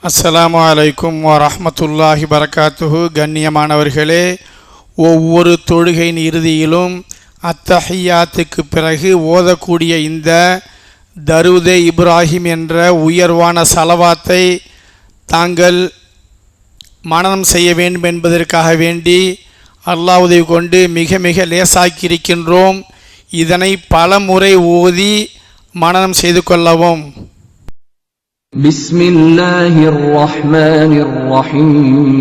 அஸ்ஸலாமு அலைக்கும் வரஹ்மத்துல்லாஹி பரகாத்துஹு. கண்ணியமானவர்களே, ஒவ்வொரு தொழுகையின் இறுதியிலும் அத்தஹியாத்துக்கு பிறகு ஓதக்கூடிய இந்த தரூதே இப்ராஹிம் என்ற உயர்வான சலவாத்தை தாங்கள் மனனம் செய்ய வேண்டும் என்பதற்காக வேண்டி அல்லாஹ் உதவி கொண்டு மிக மிக லேசாக்கியிருக்கின்றோம். இதனை பல முறை ஓதி மனனம் செய்து கொள்ளவும். பிஸ்மில்லாஹிர் ரஹ்மானிர் ரஹீம்.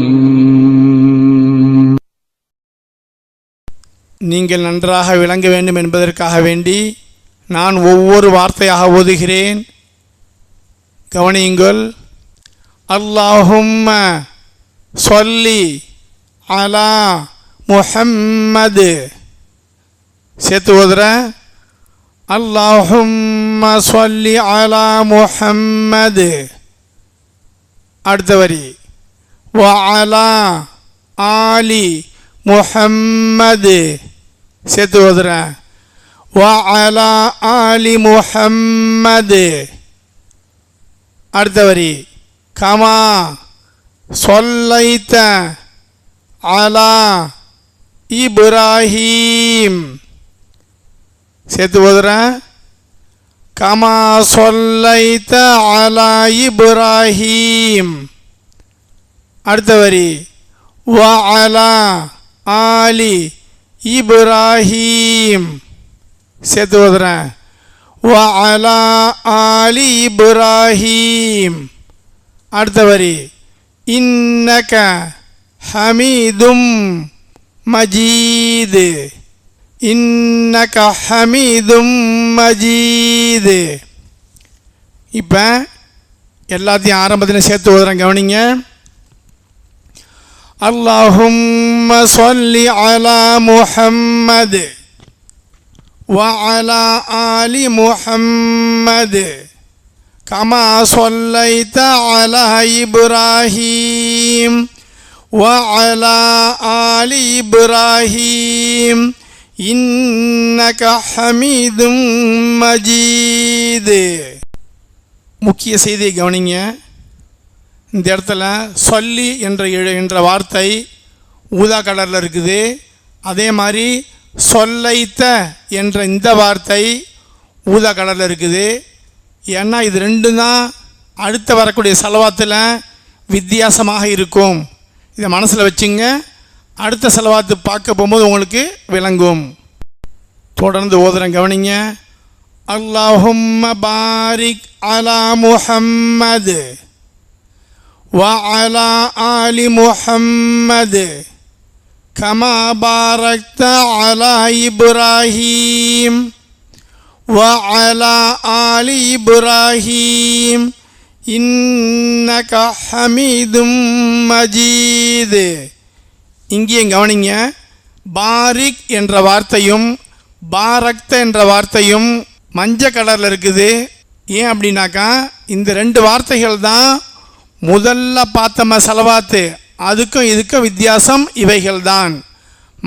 நீங்கள் நன்றாக விளங்க வேண்டும் என்பதற்காக வேண்டி நான் ஒவ்வொரு வார்த்தையாக ஓதுகிறேன், கவனியுங்கள். அல்லாஹும்ம ஸல்லி அலா முஹம்மது. சேர்த்து ஓதுறேன். அல்லாஹும்ம ஸல்லி அலா முஹம்மது. அடுத்த வரி வ அலா ஆலி முஹம்மது. சேர்த்து ஓதுறேன். வ அலா ஆலி முஹம்மது. அடுத்த வரி கமா ஸல்லைத அலா இப்ராஹீம். சேர்த்து ஓதுறேன். கமா ஸல்லைத அலா இப்ராஹீம். அடுத்த வரி வ அலா ஆலி இப்ராஹீம். சேர்த்து ஓதுறேன். வ அலா ஆலி இப்ராஹீம். அடுத்த வரி இன்னக ஹமீதும் மஜீத். இன்னக ஹமீதும் மஜீத். இப்போ எல்லாத்தையும் ஆரம்பத்தில் சேர்த்து ஓதுறேன், கவனிங்க. அல்லாஹும்ம ஸல்லி அலா முஹம்மது வ அலா ஆலி முஹம்மது கமா ஸல்லைத அலா இப்ராஹீம் வ அலா ஆலி இப்ராஹீம் இன்னக ஹமீதும் மஜீத். முக்கிய செய்தியை கவனிங்க. இந்த இடத்துல சொல்லி என்ற வார்த்தை ஊதா கலரில் இருக்குது. அதே மாதிரி சொல்லைத்த என்ற இந்த வார்த்தை ஊதா கலரில் இருக்குது. ஏன்னா இது ரெண்டும் தான் அடுத்த வரக்கூடிய செலவாத்தில் வித்தியாசமாக இருக்கும். இதை மனசில் வச்சுங்க. அடுத்த செலவாத்து பார்க்க போகும்போது உங்களுக்கு விளங்கும். தொடர்ந்து ஓதுறேன், கவனிங்க. அல்லாஹும்ம பாரிக் அலா முஹம்மது வ அலா ஆலி முஹம்மது கமா பாரக்த அலா இப்ராஹீம் வ அலா ஆலி இப்ராஹீம் இன்னக ஹமீதும் மஜீத். இங்கேயும் கவனிங்க. பாரிக் என்ற வார்த்தையும் பாரக்த என்ற வார்த்தையும் மஞ்சள் கலரில் இருக்குது. ஏன் அப்படின்னாக்கா இந்த ரெண்டு வார்த்தைகள் தான் முதல்ல பார்த்தம செலவாத்து, அதுக்கும் இதுக்கும் வித்தியாசம் இவைகள் தான்.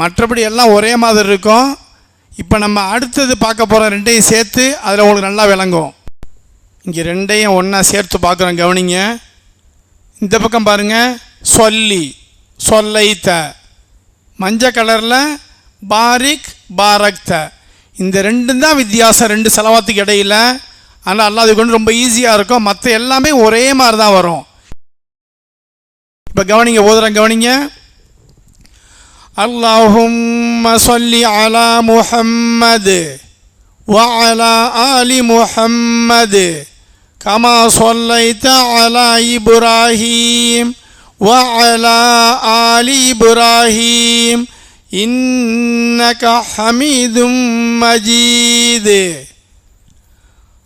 மற்றபடி எல்லாம் ஒரே மாதிரி இருக்கும். இப்போ நம்ம அடுத்தது பார்க்க போகிற ரெண்டையும் சேர்த்து அதில் உங்களுக்கு நல்லா விளங்கும். இங்கே ரெண்டையும் ஒன்றா சேர்த்து பார்க்குறோம், கவனிங்க. இந்த பக்கம் பாருங்கள், சொல்லி சொல்லைத்த மஞ்சள் கலரில் பாரிக் பாரக்த. இந்த ரெண்டும் தான் வித்தியாசம் ரெண்டு செலவாத்துக்கு இடையில். ஆனால் அல்லாஹ் அது கொண்டு ரொம்ப ஈஸியாக இருக்கும். மற்ற எல்லாமே ஒரே மாதிரி தான் வரும். இப்போ கவனிங்க, ஓதுறேன், கவனிங்க. அல்லாஹும்ம ஸல்லி அலா முஹம்மது வ அலா ஆலி முஹம்மது கமா ஸல்லைத அலா இப்ராஹீம் வ அலா ஆலி இப்ராஹீம் இன்னக ஹமீதும் மஜீத்.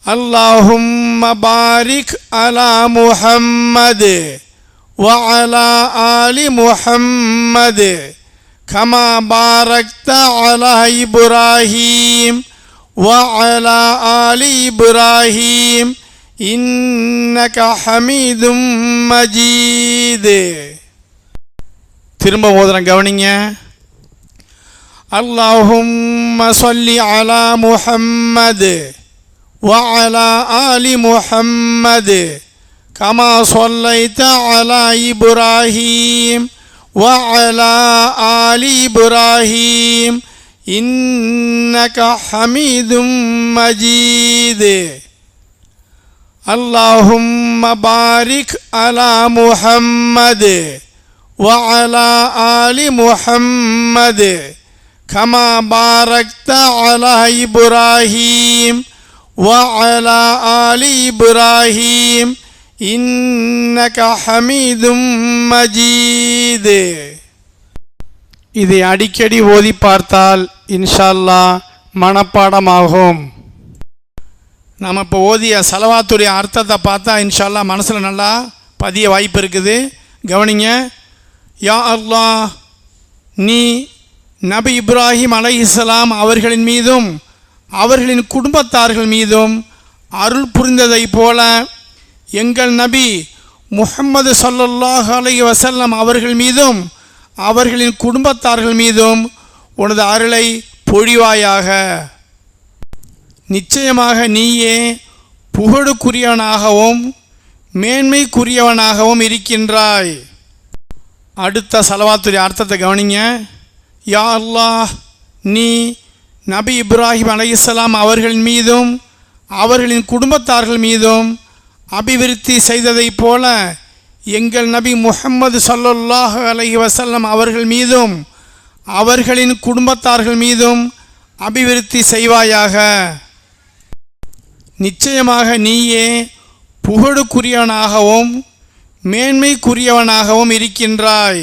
அல்லாஹும்ம பாரிக் அலா முஹம்மது வ அலா ஆலி முஹம்மது கமா பாரக்த அலா இப்ராஹீம் வ அலா ஆலி இப்ராஹீம் இன்னக ஹமீதும் மஜீத். திரும்ப ஓதுறேன், கவனிங்க. அல்லாஹும்ம ஸல்லி அலா முஹம்மது வ அலா ஆலி முஹம்மது كما صليت على إبراهيم وعلى آل إبراهيم إنك حميد مجيد اللهم بارك على محمد وعلى آل محمد كما باركت على إبراهيم وعلى آل إبراهيم إنك حميد مجيد. இதை அடிக்கடி ஓதி பார்த்தால் இன்ஷா அல்லாஹ் மனப்பாடமாகும். நம்ம இப்போ ஓதிய சலவாத்துடைய அர்த்தத்தை பார்த்தா இன்ஷா அல்லாஹ் மனசில் நல்லா பதிய வாய்ப்பு இருக்குது. கவனிங்க. யா அல்லாஹ், நீ நபி இப்ராஹிம் அலைஹிஸ்ஸலாம் அவர்களின் மீதும் அவர்களின் குடும்பத்தார்கள் மீதும் அருள் புரிந்ததைப் போல எங்கள் நபி முஹம்மது ஸல்லல்லாஹு அலைஹி வஸல்லம் அவர்கள் மீதும் அவர்களின் குடும்பத்தார்கள் மீதும் உனது அருளை பொழிவாயாக. நிச்சயமாக நீயே புகழுக்குரியவனாகவும் மேன்மைக்குரியவனாகவும் இருக்கின்றாய். அடுத்த சலவாத்துடைய அர்த்தத்தை கவனிங்க. யா அல்லாஹ், நீ நபி இப்ராஹிம் அலைஹிஸ்ஸலாம் அவர்களின் மீதும் அவர்களின் குடும்பத்தார்கள் மீதும் அபிவிருத்தி செய்ததைப் போல எங்கள் நபி முஹம்மது ஸல்லல்லாஹு அலைஹி வஸல்லம் அவர்கள் மீதும் அவர்களின் குடும்பத்தார்கள் மீதும் அபிவிருத்தி செய்வாயாக. நிச்சயமாக நீயே புகழுக்குரியவனாகவும் மேன்மைக்குரியவனாகவும் இருக்கின்றாய்.